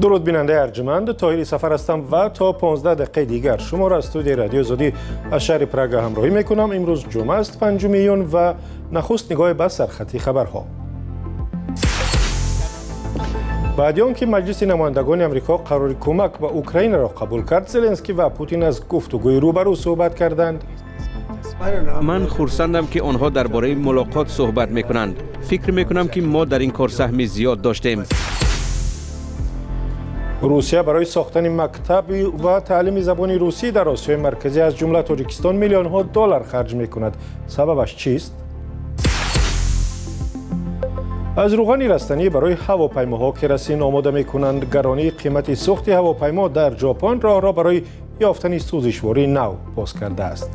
درود بیننده ارجمند، طاهری سفر هستم و تا 15 دقیقه دیگر شما را از استودیوی رادیو آزادی از شهر پراگ همراهی میکنم. امروز جمعه است 5 میلیون و نخست نگاه به سرخطی خبرها. بعد از آنکه مجلس نمایندگان آمریکا قرار کمک به اوکراین را قبول کرد، زلنسکی و پوتین از گفتگوی روبرو صحبت کردند. من خرسندم که آنها درباره ملاقات صحبت میکنند. فکر میکنم که ما در این کار سهم زیاد داشتیم. روسیه برای ساختن مکتب و تعلیم زبان روسی در آسیای مرکزی از جمله تاجیکستان میلیون ها دلار خرج میکند. سببش چیست؟ از روغن رستنی برای هواپیماها که رسین آماده میکنند، گرانی قیمت سوخت هواپیما در ژاپن را برای یافتن سوزشواری نو باز کرده است.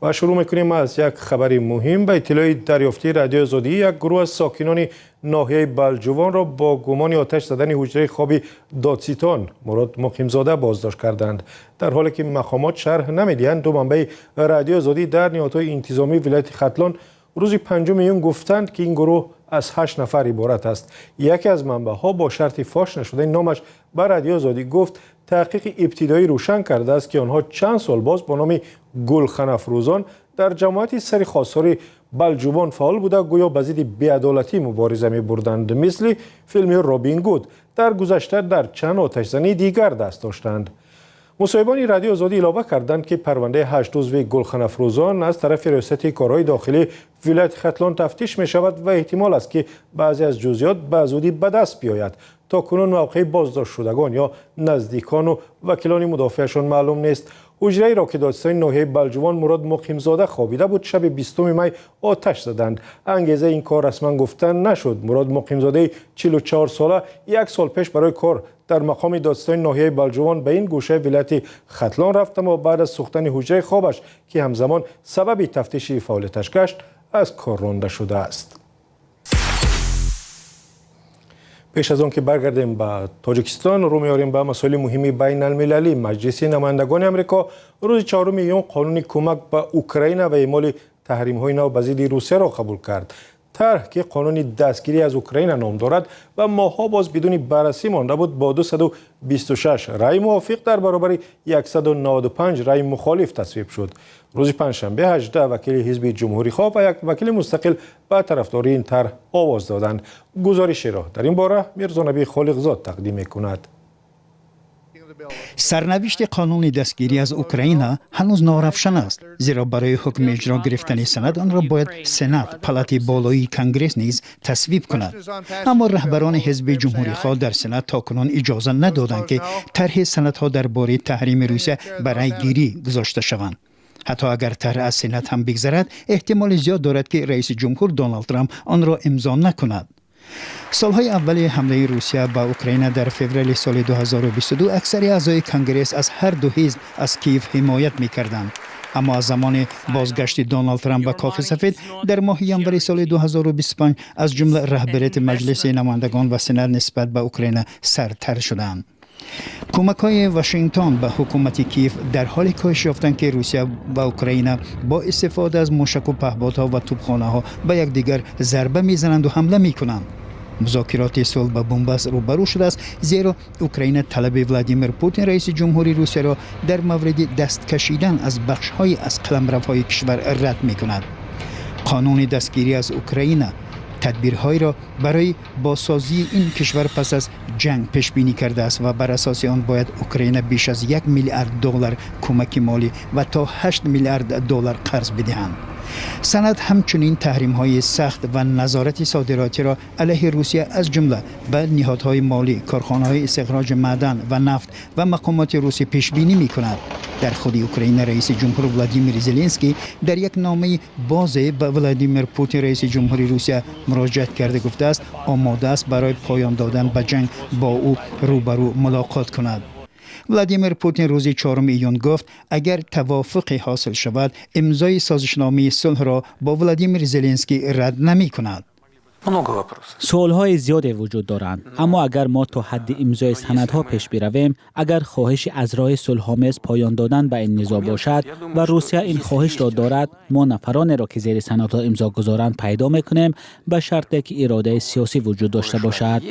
و شروع میکنیم از یک خبری مهم. به اطلاع دریافتی رادیو آزادی، یک گروه از ساکنان ناحیه بلجوان را با گمان آتش زدن حجره خوابی دادستان مراد مقیمزاده بازداشت کردند، در حالی که مقامات شرح نمیدهند. دو منبع رادیو آزادی در نهادهای انتظامی ولایت ختلان روز 5 میلیون گفتند که این گروه از 8 نفر عبارت است. یکی از منبع‌ها با شرط فاش نشده نامش به رادیو آزادی گفت تحقیق ابتدایی روشن کرده است که آنها چند سال باز با نام گلخن افروزان در جماعت سری خواستار بلجوان فعال بوده، گویا به ضد بی‌عدالتی مبارزه می‌بردند. مثل فیلم رابین گود در گذشته در چند آتش‌زنی دیگر دست داشتند. مصاحبان رادیو آزادی علاوه کردند که پرونده 8 عضو گلخن افروزان از طرف ریاست کارهای داخلی ولایت ختلان تفتیش می شود و احتمال است که بعضی از جزئیات به زودی به دست بیاید. تا کنون موقع بازداشت شدگان یا نزدیکان و وکیلان مدافعشان معلوم نیست. حجره را که دادستان ناحیه بلجوان مراد مقیمزاده خوابیده بود، شب 20 می آتش زدند. انگیزه این کار رسما گفتن نشد. مراد مقیمزاده 44 ساله یک سال پیش برای کار در مقام دادستان ناحیه بلجوان به این گوشه ولایت ختلان رفت، اما بعد از سوختن حجره خوابش که همزمان سبب تفتیش فعالیتش گشت از کار رانده شده است. پیش از آن که برگردیم به تاجیکستان، رو میاریم به مسائل مهمی بین المللی. مجلس نمایندگان آمریکا روز 4 میلیون قانون کمک به اوکراین و اعمال تحریم‌های نو به ضد روسیه را قبول کرد. طرح که قانون دستگیری از اوکراین نام دارد و ماها باز بدون بررسی مانده بود، با 226 رای موافق در برابر 195 رای مخالف تصویب شد. روز پنجشنبه 18 وکیل حزب جمهوری خواه و یک وکیل مستقل به طرفداری این طرح آواز دادند. گزارشی را در این باره میرزا نبی خالقزاد تقدیم می‌کند. سرنوشت قانون دستگیری از اوکراین هنوز نارفشن است، زیرا برای حکم اجرا گرفتن سند آن را باید سنات، پالات بالایی کنگره نیز تصویب کند. اما رهبران حزب جمهوری خواه در سنات تاکنون اجازه ندادند که طرح سندها درباره تحریم روسیه برای گیری گذاشته شوند. حتی اگر طرح از سنات هم بگذرد، احتمال زیاد دارد که رئیس جمهور دونالد ترامپ آن را امضا نکند. سالهای اول حمله روسیه به اوکراین در فوریه سال 2022 اکثر اعضای کنگره از هر دو حزب از کیف حمایت می‌کردند. اما از زمان بازگشت دونالد ترامپ به کاخ سفید در ماه ژانویه سال 2025 از جمله رهبریت مجلس نمایندگان و سنا نسبت به اوکراین سرتر شدند. کمک‌های واشنگتن به حکومت کیف در حال کاهش یافتند که روسیه و اوکراین با استفاده از موشک و پهپادها و توپخانه‌ها به یکدیگر ضربه می‌زنند و حمله می‌کنند. مذاکرات صلح به بنبست روبرو شده است، زیرا اوکراین طلب ولادیمیر پوتین رئیس جمهوری روسیه را در مورد دست کشیدن از بخش‌های از قلمروهای کشور رد می‌کند. قانون دستگیری از اوکراین تدبیرهایی را برای بازسازی این کشور پس از جنگ پیش بینی کرده است و بر اساس آن باید اوکراین بیش از 1 میلیارد دلار کمک مالی و تا 8 میلیارد دلار قرض بدهند. سند همچنین تحریم‌های سخت و نظارت صادراتی را علیه روسیه از جمله به نهادهای مالی، کارخانه‌های استخراج معدن و نفت و مقامات روسی پیش بینی می‌کند. در خود اوکراین رئیس جمهور ولادیمیر زلنسکی در یک نامه واضح به ولادیمیر پوتین رئیس جمهوری روسیه مراجعه کرده گفته است آماده است برای پایان دادن به جنگ با او روبرو ملاقات کند. ولادیمیر پوتین روز 4 ایون گفت اگر توافقی حاصل شود امضای سازشنامه صلح را با ولادیمیر زلنسکی رد نمی کند. سوالهای زیادی وجود دارند، اما اگر ما تا حد امضای سندها پیش برویم، اگر خواهش از راه صلح‌آمیز پایان دادن به این نزاع باشد و روسیه این خواهش را دارد، ما نفرانی را که زیر سندها امضا گذارند پیدا میکنیم، به شرطی که اراده سیاسی وجود داشته باشد.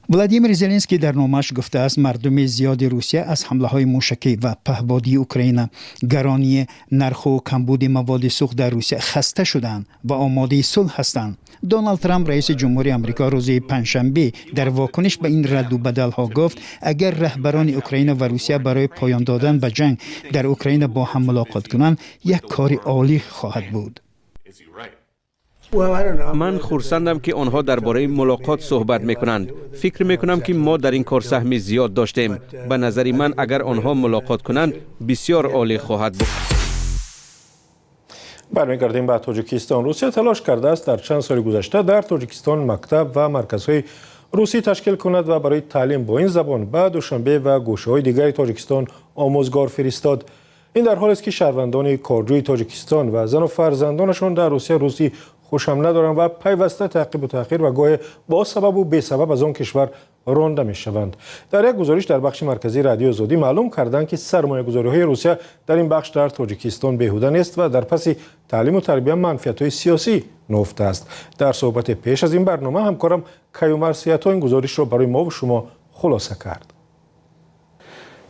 ولادیمیر زلنسکی در نامش گفته است مردم زیاد روسیه از حمله‌های موشکی و پهپادی اوکراین، گرانی نرخ و کمبود مواد سوخت در روسیه خسته شدند و آماده صلح هستند. دونالد ترامپ رئیس جمهوری آمریکا روز پنجشنبه در واکنش به این رد و بدل‌ها گفت اگر رهبران اوکراین و روسیه برای پایان دادن به جنگ در اوکراین با هم ملاقات کنند، یک کار عالی خواهد بود. من خرسندم که آنها درباره ملاقات صحبت میکنند. فکر میکنم که ما در این کار سهمی زیاد داشتیم. به نظر من اگر آنها ملاقات کنند بسیار عالی خواهد بود. برمیگردیم به تاجیکستان. روسیه تلاش کرده است در چند سال گذشته در تاجیکستان مکتب و مرکزهای روسی تشکیل کند و برای تعلیم با این زبان به دوشنبه و گوشه‌های دیگر تاجیکستان آموزگار فرستاد. این در حالی است که شهروندان کارجوی تاجیکستان و زن و فرزندانشان در روسی خوشم ندارند و پیوسته تعقیب و تأخیر و گاه با سبب و بی سبب از آن کشور رانده می شوند. در یک گزارش در بخش مرکزی رادیو آزادی معلوم کردند که سرمایه‌گذاری‌های روسیه در این بخش در تاجیکستان بیهوده نیست و در پس تعلیم و تربیت منفعت‌های سیاسی نهفته است. در صحبت پیش از این برنامه همکارم کیومر سیاتا این گزارش را برای ما و شما خلاصه کرد.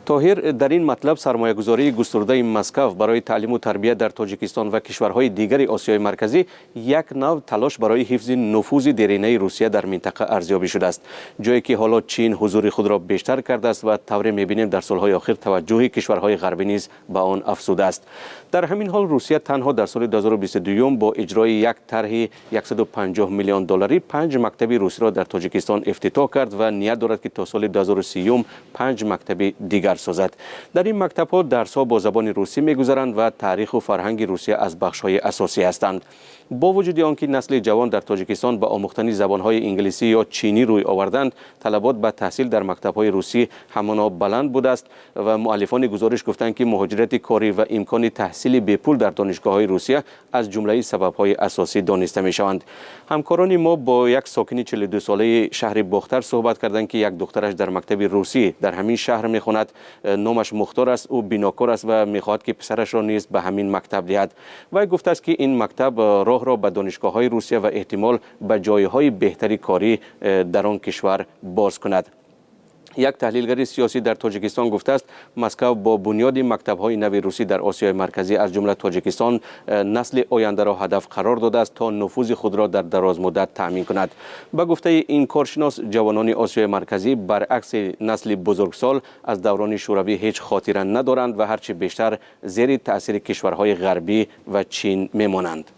طاهر، در این مطلب سرمایه‌گذاری گسترده مسکو برای تعلیم و تربیت در تاجیکستان و کشورهای دیگر آسیای مرکزی یک نوع تلاش برای حفظ نفوذ دیرینه روسیه در منطقه ارزیابی شده است، جایی که حالا چین حضور خود را بیشتر کرده است و طوری می‌بینیم در سالهای اخیر توجه کشورهای غربی نیز به آن افزوده است. در همین حال روسیه تنها در سال 2022 با اجرای یک طرح 150 میلیون دلاری 5 مکتب روسی را در تاجیکستان افتتاح کرد و نیت دارد که تا سال 2030 5 مکتب دیگر سازد. در این مکتب‌ها درس‌ها با زبان روسی می‌گذرند و تاریخ و فرهنگ روسیه از بخش‌های اساسی هستند. با وجود آنکه نسل جوان در تاجیکستان به آموختن زبان‌های انگلیسی یا چینی روی آوردند، طلبات به تحصیل در مکتب‌های روسی همانا بلند بوده است و مؤلفان گزارش گفتند که مهاجرت کاری و امکان تحصیل بی پول در دانشگاه‌های روسیه از جمله سبب‌های اساسی دانسته می‌شوند. همکاران ما با یک ساکن 42 ساله شهر باختر صحبت کردند که یک دخترش در مکتب روسی در همین شهر می‌خواند. نامش مختار است، او بیناکار است و می‌خواهد که پسرش را نیز به همین مکتب دهد. و گفته است که این مکتب راه را به دانشگاه‌های روسیه و احتمال به جایهای بهتری کاری در آن کشور باز کند. یک تحلیلگر سیاسی در تاجیکستان گفته است مسکو با بنیاد مکتب‌های نو روسی در آسیای مرکزی از جمله تاجیکستان نسل آینده را هدف قرار داده است تا نفوذ خود را در دراز مدت تأمین کند. به گفته این کارشناس، جوانان آسیای مرکزی برعکس نسل بزرگسال از دوران شوروی هیچ خاطره ندارند و هرچه بیشتر زیر تأثیر کشورهای غربی و چین میمانند.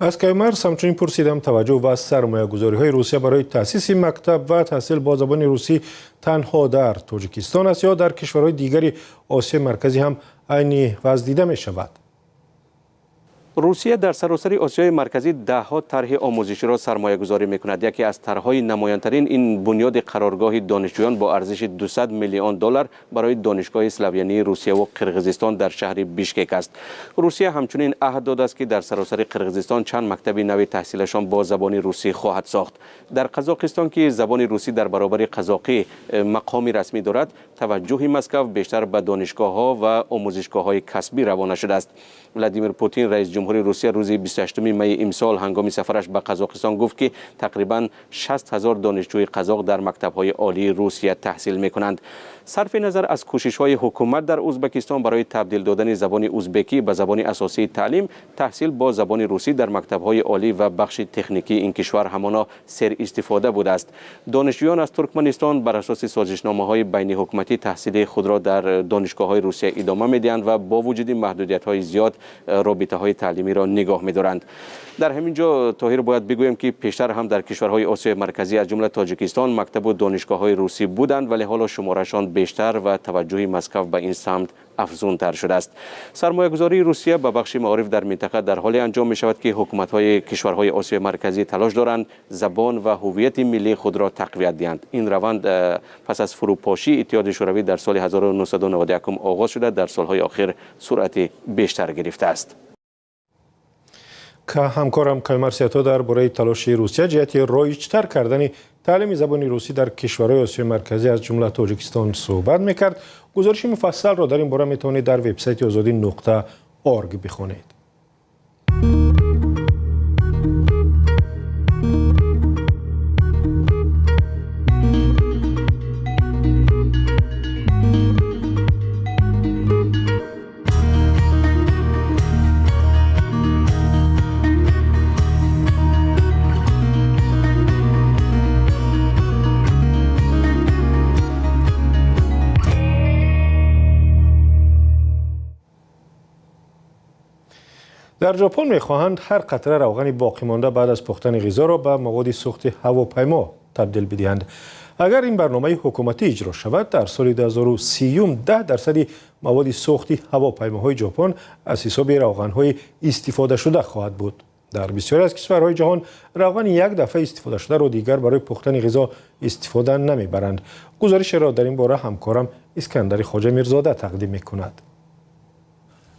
از کیومر همچنین پرسیدم توجه و سرمایه‌گذاری‌های روسیه برای تأسیس مکتب و تحصیل با زبان روسی تنها در تاجیکستان است یا در کشورهای دیگری آسیای مرکزی هم عین وضع دیده می‌شود؟ روسیه در سراسر آسیای مرکزی ده‌ها طرح آموزشی را سرمایه‌گذاری می‌کند. یکی از طرح‌های نمایان‌ترین این بنیاد قرارگاه دانشجویان با ارزش 200 میلیون دلار برای دانشگاه اسلاویانی روسیه و قرقیزستان در شهر بیشکک است. روسیه همچنین عهد داده است که در سراسر قرقیزستان چند مکتب نو تحصیلشان با زبان روسی خواهد ساخت. در قزاقستان که زبان روسی در برابر قزاقی مقامی رسمی دارد، توجه مسکو بیشتر به دانشگاه‌ها و آموزشگاه‌های کسبی روانه شده است. ولادیمیر پوتین رئیس جمهوری روسیه روز 28 می امسال هنگام سفرش به قزاقستان گفت که تقریباً 60,000 دانشجوی قزاق در مکتب‌های عالی روسیه تحصیل می‌کنند. صرف نظر از کوشش‌های حکومت در ازبکستان برای تبدیل دادن زبان ازبکی به زبان اساسی تعلیم، تحصیل با زبان روسی در مکتب‌های عالی و بخش تکنیکی این کشور همانا سر استفاده بوده است. دانشجویان از ترکمنستان بر اساس سازشنامه‌های بین حکومتی تحصیل خود را در دانشگاه‌های روسیه ادامه می‌دهند و با وجود محدودیت‌های زیاد رابطه‌های تعلیمی را نگاه می‌دارند. در همین جا طاهر باید بگویم که پیشتر هم در کشورهای آسیای مرکزی از جمله تاجیکستان مکتب و دانشگاه‌های روسی بودند، ولی حالا شمارشان بیشتر و توجه مسکو به این سمت افزونتر شده است. سرمایه‌گذاری روسیه به بخش معارف در منطقه در حال انجام می شود که حکومت‌های کشورهای آسیای مرکزی تلاش دارند زبان و هویت ملی خود را تقویت دهند. این روند پس از فروپاشی اتحاد شوروی در سال 1991 آغاز شده، در سالهای اخیر سرعت بیشتر گرفته است. که همکارم کایمر سیاتا درباره تلاش روسیه جهت رایج‌تر کردن تعلیم زبان روسی در کشورهای آسیای مرکزی از جمله تاجیکستان صحبت میکرد. گزارش مفصل را در این باره میتونید در وبسایت azadi.org بخوانید. در ژاپن می‌خواهند هر قطره روغن باقی مانده بعد از پختن غذا را به مواد سوخت هواپیما تبدیل بدهند. اگر این برنامه حکومتی اجرا شود، در سال 2030 10% مواد سوخت هواپیماهای ژاپن از حساب روغن‌های استفاده شده خواهد بود. در بسیاری از کشورهای جهان روغن یک دفعه استفاده شده را دیگر برای پختن غذا استفاده نمی‌برند. گزارش را در این باره همکارم اسکندر خواجه میرزاده تقدیم می‌کند.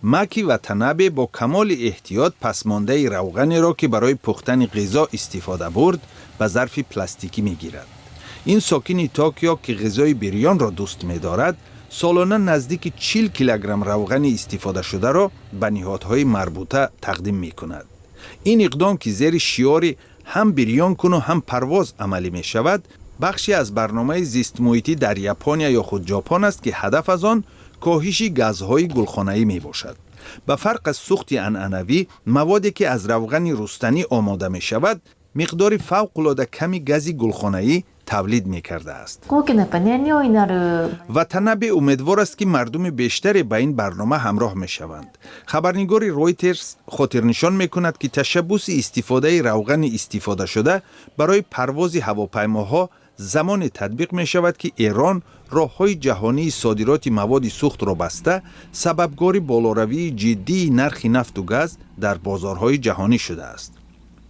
ماکی و تنابه با کمال احتیاط پسمانده روغنی را که برای پختن غذا استفاده برد به ظرف پلاستیکی میگیرد. این ساکن توکیو که غذای بریان را دوست می‌دارد، سالانه نزدیک 40 کیلوگرم روغن استفاده شده را به نهادهای مربوطه تقدیم می‌کند. این اقدام که زیر شعار هم بریان کن و هم پرواز عملی می‌شود، بخشی از برنامه زیست محیطی در ژاپن یا خود ژاپن است که هدف از آن کاهش گازهای گلخانه‌ای می باشد. به فرق از سوخت عنعنوی، موادی که از روغن رستنی آماده می شود، مقدار فوق‌العاده کمی گاز گلخانه‌ای تولید می کرده است. و تنابه امیدوار است که مردم بیشتری به این برنامه همراه می شوند. خبرنگار رویترز خاطر نشان می کند که تشبوس استفاده روغن استفاده شده برای پرواز هواپیماها زمان تطبیق می شود که ایران راه‌های جهانی صادرات مواد سوخت را بسته، سببگار بالاروی جدی نرخ نفت و گاز در بازارهای جهانی شده است.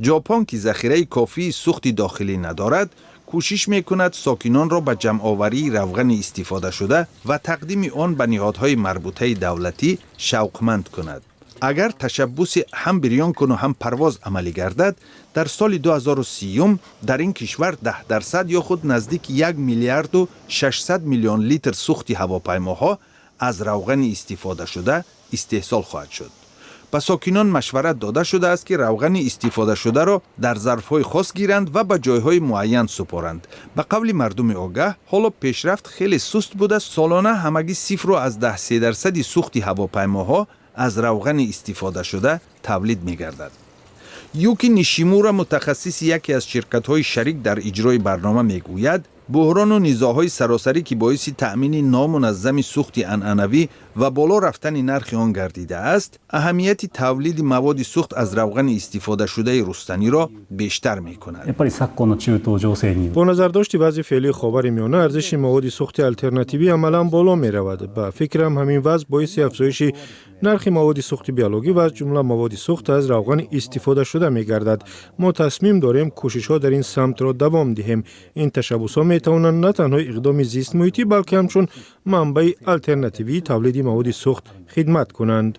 ژاپن که ذخیره کافی سوخت داخلی ندارد، کوشش می‌کند ساکنان را به جمع‌آوری روغن استفاده شده و تقدیم آن به نهادهای مربوطه دولتی شوقمند کند. اگر تشبوس هم بریان کن و هم پرواز عملی گردد، در سال 2030 در این کشور 10% یا خود نزدیک 1 میلیارد و 600 میلیون لیتر سوخت هواپیماها از روغن استفاده شده استحصال خواهد شد. به ساکنان مشورت داده شده است که روغن استفاده شده را در ظرف‌های خاص گیرند و به جایهای معین سپارند. به قول مردم آگاه، حالا پیشرفت خیلی سست بوده، سالانه همگی 0.3% سوخت هواپیماها از روغن استفاده شده تولید می‌گردد. یوکی نیشیمورا متخصص یکی از شرکت‌های شریک در اجرای برنامه میگوید بحران و نزاع‌های سراسری که باعث تأمین نامنظم سوخت عنعنوی و بالا رفتن نرخ آن گردیده است، اهمیت تولید مواد سوخت از روغن استفاده شده رستنی را بیشتر می‌کند. با نظرداشت وضع فعلی خاورمیانه، ارزش مواد سوخت آلترناتیوی عملاً بالا می‌رود. به فکرم همین وضع باعث افزایش نرخ مواد سوخت بیولوژی و از جمله مواد سوخت از روغن استفاده شده می‌گردد. ما تصمیم داریم کوشش‌ها در این سمت را دوام دهیم. این تشبس‌ها می‌توانند نه تنها اقدام زیست محیطی بلکه همچون منبع آلترناتیوی تولید مواد سوخت خدمت کنند.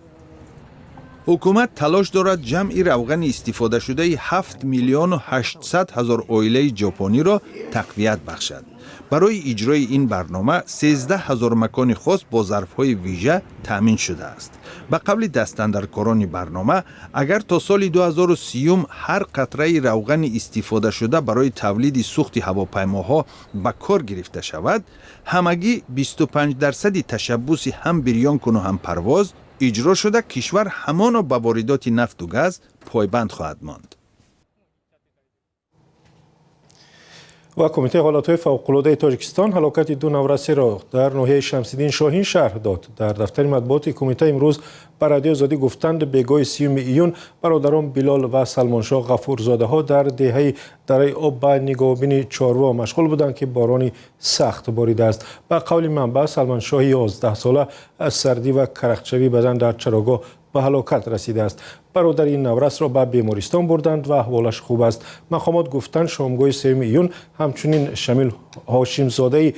حکومت تلاش دارد جمع روغن استفاده شده 7 میلیون و 800 هزار عائله ژاپنی را تقویت بخشد. برای اجرای این برنامه 13,000 مکان خاص با ظرف‌های ویژه تأمین شده است. به قول دستاندرکاران برنامه، اگر تا سال 2030 هر قطره روغن استفاده شده برای تولید سوخت هواپیماها به کار گرفته شود، همگی 25% تشبوس هم بریان کن و هم پرواز اجرا شده کشور همانا به واردات نفت و گاز پایبند خواهد ماند. و کمیته حالتهای فوق‌العاده تاجیکستان هلاکت 2 نورسی را در ناحیه شمس‌الدین شاهین شرح داد. در دفتر مطبوعات کمیته امروز به رادیو آزادی گفتند بیگاه 30 ایون برادران بلال و سلمانشاه غفورزاده ها در دهه دره آب به نگاهبین چاروا مشغول بودند که بارانی سخت باریده است. به قول منبع سلمانشاه 11 ساله از سردی و کرخچوی بدن در چراگاه به هلاکت رسیده است. برادر این نورس را به بیمارستان بردند و احوالش خوب است. مقامات گفتند شامگاه 3 ایون همچنین شمیل هاشم زاده